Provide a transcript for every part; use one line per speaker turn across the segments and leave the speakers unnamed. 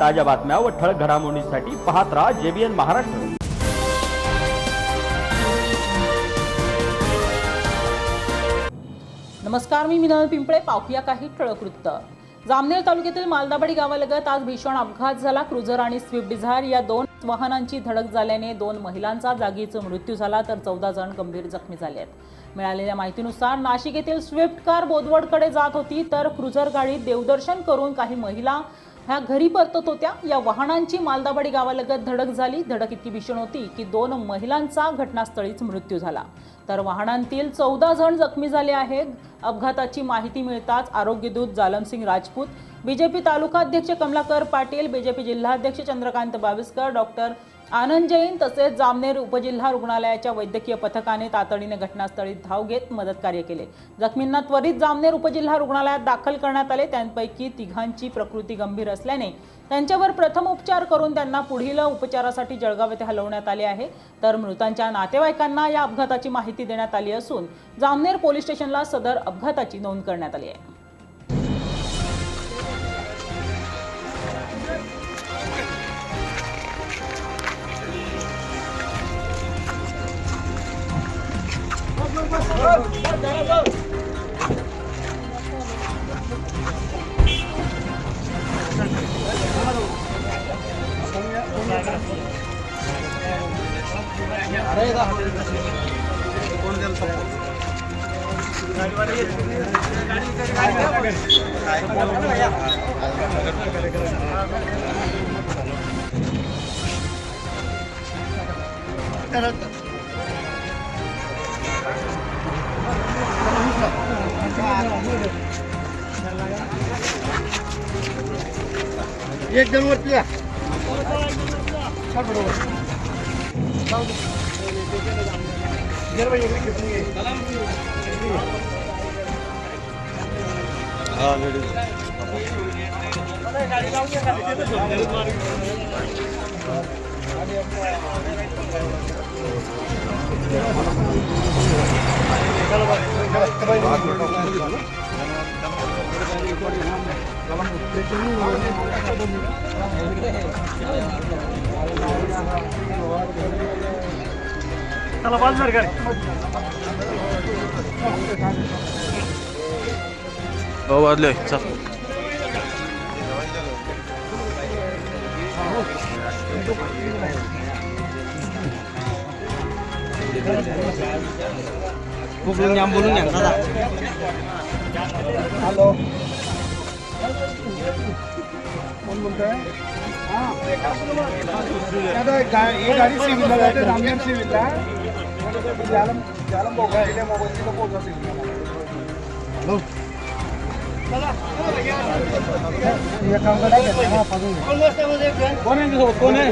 ताज्या बातम्या व ठळक घडामोडींसाठी पाहत राहा JBN महाराष्ट्र।
नमस्कार, मी मिनल पिंपळे। पाहूया काही ठळक वृत्त। जामनेर तालुक्यातील मालदाबाडी गावालगत आज भीषण अपघात झाला। क्रुझर आणि स्विफ्ट डिझायर या दोन वाहनांची धडक झाल्याने 2 महिलांचा जागीच मृत्यू झाला तर 14 जण गंभीर जखमी झाले आहेत। मिळालेल्या माहितीनुसार नाशिक येथील स्विफ्ट कार बोदवडकडे जात होती तर क्रुझर गाडी देवदर्शन करून काही महिला ह्या घरी परतत होत्या। या वाहनांची मालदाबाडी गावालगत धडक झाली। धडक इतकी भीषण होती की 2 महिलांचा घटनास्थळीच मृत्यू झाला तर वाहनांतील 14 जण जखमी झाले आहेत। अपघाताची माहिती मिळताच आरोग्यदूत जालमसिंग राजपूत, बीजेपी तालुका अध्यक्ष कमलाकर पाटील, बीजेपी जिल्हाध्यक्ष चंद्रकांत बाविस्कर, डॉक्टर आनंद जैन तसेच जामनेर उपजिल्हा रुग्णालयाच्या वैद्यकीय पथकाने तातडीने घटनास्थळी धाव घेत मदत कार्य केले। जखमींना त्वरित जामनेर उपजिल्हा रुग्णालयात दाखल करण्यात आले। त्यांपैकी 3घांची प्रकृती गंभीर असल्याने त्यांच्यावर प्रथम उपचार करून त्यांना पुढील उपचारासाठी जळगाव येथे हलवण्यात आले आहे तर मृतांच्या नातेवाईकांना या अपघाताची माहिती देण्यात आली असून जामनेर पोलीस स्टेशनला सदर अपघाताची नोंद करण्यात आली आहे।
एक जण वरती या
चला बाज कर हो वाजले चल बोलून घ्या दादा।
हॅलो, कोण बोलतोय? ही गाडी सिव्हिलला जाते, जामनेर सिव्हिलला जालम बोगा मोबाईल पोहोचा सिव्हिलला। हॅलो, कोण आहे?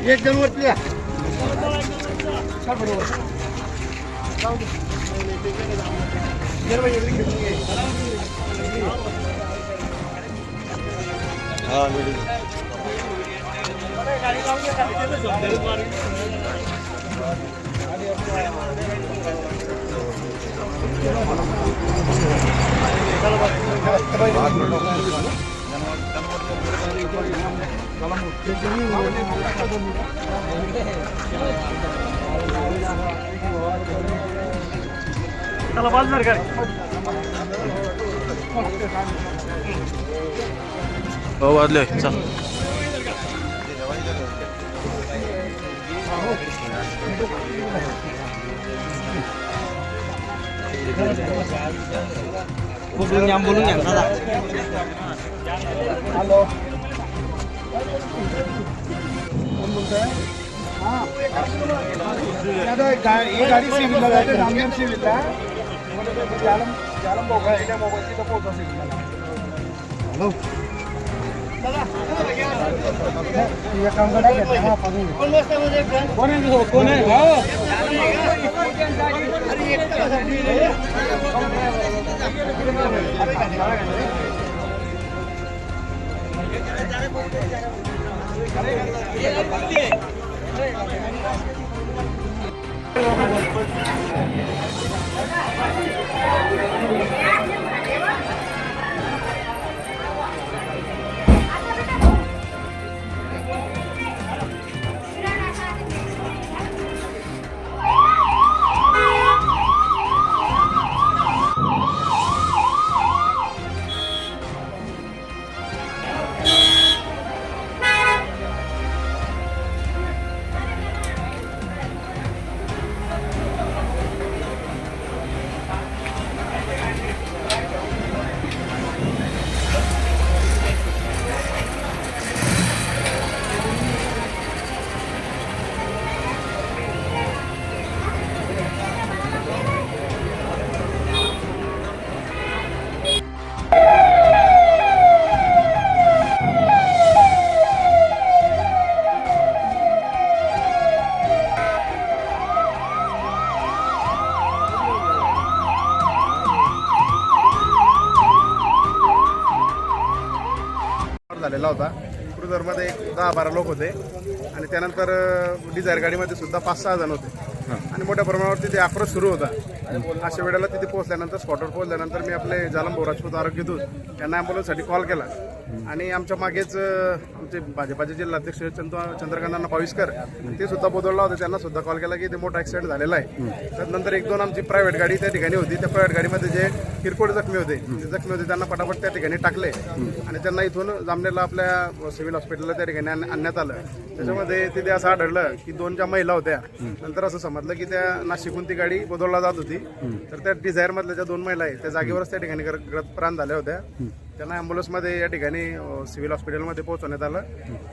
एक जण वरती या
चला त्याला बाजणार काय हो वाजले चल बोलून घ्या दादा
हॅलो कोण बोलतोय हां ही गाडी सिव्हिलला जाते रामदेव सिव्हिलला जालम बोगा आहे त्या मोबाईलची तर पोहोचा सिव्हिलला हॅलो ये काम करा घेतला पाहून कोण आहे कोण आहे झालेला होता. क्रुझरमध्ये 10-12 लोक होते आणि त्यानंतर डिझायर गाडीमध्ये सुद्धा 5-6 जण होते आणि मोठ्या प्रमाणावर तिथे आक्रोश सुरू होता. अशा वेळेला तिथे पोहोचल्यानंतर स्पॉटवर पोहोचल्यानंतर मी आपले जालम राजपूत आरोग्य दूत यांना ॲम्ब्युलन्ससाठी कॉल केला आणि आमच्या मागेच आमचे भाजपाचे जिल्हाध्यक्ष चंद्रकांत पाविस्कर ते सुद्धा बोदवला होते. त्यांना सुद्धा कॉल केला की ते मोठा ॲक्सिडेंट झालेला आहे. त्यानंतर 1-2 आमची प्रायव्हेट गाडी त्या ठिकाणी होती. त्या प्रायव्हेट गाडीमध्ये जे किरकोळ जखमी होते त्यांना पटापट त्या ठिकाणी टाकले आणि त्यांना इथून जामनेरला आपल्या सिव्हिल हॉस्पिटलला त्या ठिकाणी आणण्यात आलं. त्याच्यामध्ये तिथे असं आढळलं की 2 ज्या महिला होत्या नंतर असं समजलं की त्या नाशिकहून ती गाडी बोदवला जात होती. तर त्या डिझायर मधल्या ज्या 2 महिला आहेत त्या जागेवरच त्या ठिकाणी प्राण झाल्या होत्या. त्यांना ॲम्ब्युलन्समध्ये या ठिकाणी सिव्हिल हॉस्पिटलमध्ये पोहोचवण्यात आलं.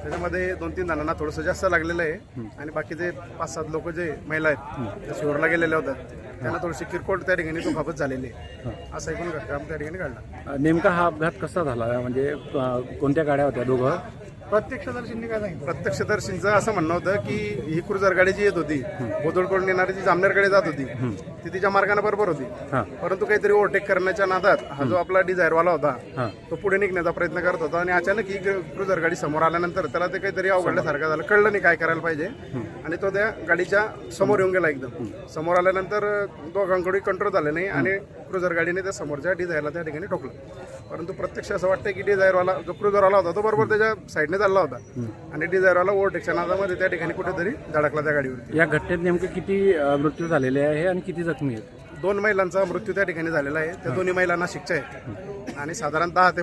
त्याच्यामध्ये 2-3 जणांना थोडंसं जास्त लागलेलं आहे आणि बाकीचे 5-7 लोक जे महिला आहेत त्या शिवरला गेलेल्या होत्या त्यांना थोडीशी किरकोळ त्या ठिकाणी दुखापत झालेली आहे. असा एकूण घटना त्या ठिकाणी घडला.
नेमका हा अपघात कसा झाला म्हणजे कोणत्या गाड्या होत्या दोघं?
प्रत्यक्षदर्शींनी काय सांगितलं?
प्रत्यक्षदर्शींचं असं म्हणणं होतं की ही क्रुझर गाडी जी येत होती बोदोडकडून येणारी जी जामनेरकडे जात होती ती तिच्या मार्गाने बरोबर होती. परंतु काहीतरी ओव्हरटेक करण्याच्या नादात हा जो आपला डिझायरवाला होता तो पुढे निघण्याचा प्रयत्न करत होता आणि अचानक ही क्रुझर गाडी समोर आल्यानंतर त्याला ते काहीतरी अवघडल्यासारखं झालं. कळलं नाही काय करायला पाहिजे आणि तो त्या गाडीच्या समोर येऊन गेला. एकदम समोर आल्यानंतर दोघांकडे कंट्रोल झाले नाही आणि क्रुझर गाडीने त्या समोरच्या डिझायरला त्या ठिकाणी ठोकलं. परंतु प्रत्यक्ष असं वाटतं की डिझायरवाला जो क्रुझरवाला होता तो बरोबर त्याच्या साईडने चालला होता आणि डिझायरवाला ओव्हरटेकच्या नादामध्ये त्या ठिकाणी कुठेतरी धडकला त्या गाडीवरती.
या घटनेत नेमके किती मृत्यू झालेले आहे आणि किती जखमी आहेत?
2 महिलांचा मृत्यू त्या ठिकाणी झालेला आहे. त्या दोन्ही महिला नाशिकच्या आहेत आणि साधारण 10 ते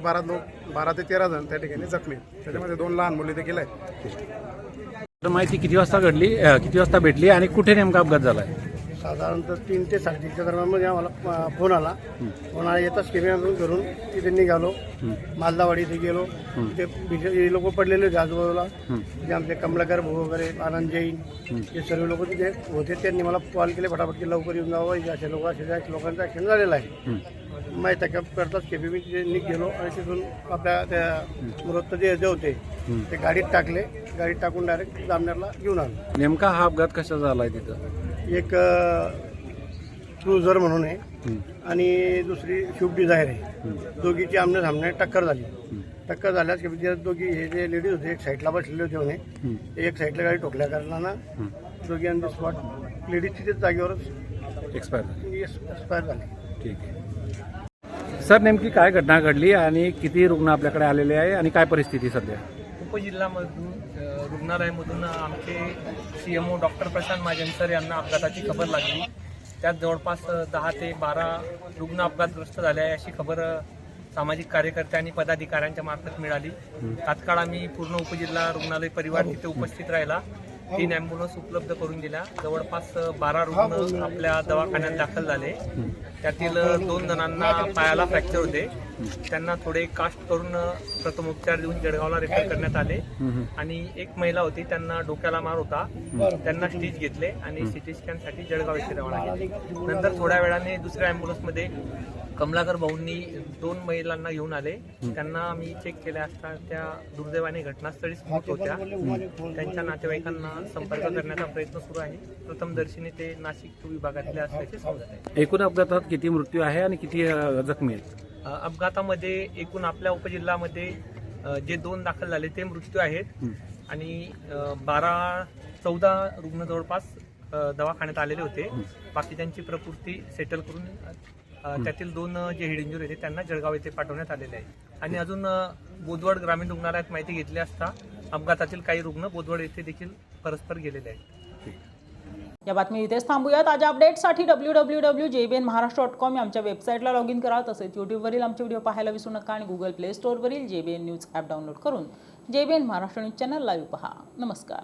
13 जण त्या ठिकाणी जखमी आहेत. त्याच्यामध्ये 2 लहान मुली देखील आहेत.
माहिती किती वाजता घडली, किती वाजता भेटली आणि कुठे नेमका अपघात झाला?
साधारणतः 3 ते 3:30च्या दरम्यान आम्हाला फोन आला. येताच केमियातून घरून तिथे निघालो. मालदावाडी इथे गेलो. तिथे लोक पडलेले होते आजूबाजूला. जे आमचे कमलाकर भाऊ वगैरे आनंद जैन हे सर्व लोक तिथे होते. त्यांनी मला कॉल केले फटाफट की लवकर येऊन जावं, असे लोकांचा ॲक्सिडेंट झालेला आहे. माहिती करताच केपी मी तिथे गेलो आणि तिथून आपल्या त्या मृत जे होते ते गाडीत टाकले. गाडीत टाकून डायरेक्ट जामनेरला घेऊन आलो.
नेमका हा अपघात कसा झाला आहे तिथं?
एक क्रुझर म्हणून आहे आणि दुसरी स्विफ्ट डिझायर आहे. दोघीची आमने सामने टक्कर झाली. टक्कर झाल्यास दोघी हे जे लेडीज होते एक साईडला बसलेले होते म्हणे. एक साईडला गाडी ठोकल्या कारणानं दोघी ऑन द स्पॉट लेडीज तिथेच जागेवरच
एक्सपायर
झाली.
ठीक आहे.
सर नेमकी काय घटना घडली आणि किती रुग्ण आपल्याकडे आलेले आहे आणि काय परिस्थिती सध्या?
उपजिल्हामधून रुग्णालयामधून आमचे CMO doctor Prashant Mahajan sir यांना अपघाताची खबर लागली. त्यात जवळपास 10 ते 12 रुग्ण अपघातग्रस्त झाले आहे अशी खबर सामाजिक कार्यकर्ते आणि पदाधिकाऱ्यांच्या मार्फत मिळाली. तात्काळ आम्ही पूर्ण उपजिल्हा रुग्णालय परिवार तिथे उपस्थित राहिला. 3 ॲम्ब्युलन्स उपलब्ध करून दिल्या. जवळपास 12 रुग्ण आपल्या दवाखान्यात दाखल झाले. त्यातील 2 जणांना पायाला फ्रॅक्चर होते. त्यांना थोडे कास्ट करून प्रथमोपचार देऊन जळगावला रेफर करण्यात आले. आणि एक महिला होती, त्यांना डोक्याला मार होता. त्यांना स्टिच घेतले आणि CT स्कॅनसाठी जळगाव येथे रवाना केले. नंतर थोड्या वेळाने दुसऱ्या ॲम्ब्युलन्समध्ये कमलाकर भाऊंनी 2 महिलांना घेऊन आले. त्यांना आम्ही चेक केल्या असता त्या दुर्दैवाने घटनास्थळीच मृत होत्या. त्यांच्या नातेवाईकांना संपर्क करण्याचा प्रयत्न सुरू आहे. प्रथमदर्शनी ते नाशिक विभागातले असल्याचे समजत आहे.
एकूण अपघातात किती मृत्यू आहे आणि किती जखमी आहेत?
अपघातामध्ये एकूण आपल्या उपजिल्ह्यामध्ये जे 2 दाखल झाले ते मृत्यू आहेत आणि 14 रुग्ण जवळपास दवाखान्यात आलेले होते. बाकी त्यांची प्रकृती सेटल करून त्यातील 2 जे हेड इंजुरी होते त्यांना जळगाव येथे पाठवण्यात आलेले आहे. आणि अजून बोदवड ग्रामीण रुग्णालयात माहिती घेतली असता अपघातातील काही रुग्ण बोदवड येथे देखील परस्पर गेलेले आहेत.
या बातमी इथेच थांबूया. ताज्या अपडेट्ससाठी www.jbnmaharashtra.com या आमच्या वेबसाईटला लॉग इन करा. तसेच यूट्यूबवरील आमचे व्हिडिओ पाहायला विसरू नका आणि गुगल प्ले स्टोअरवरील JBN न्यूज ॲप डाउनलोड करून JBN Maharashtra news channel live पहा. नमस्कार.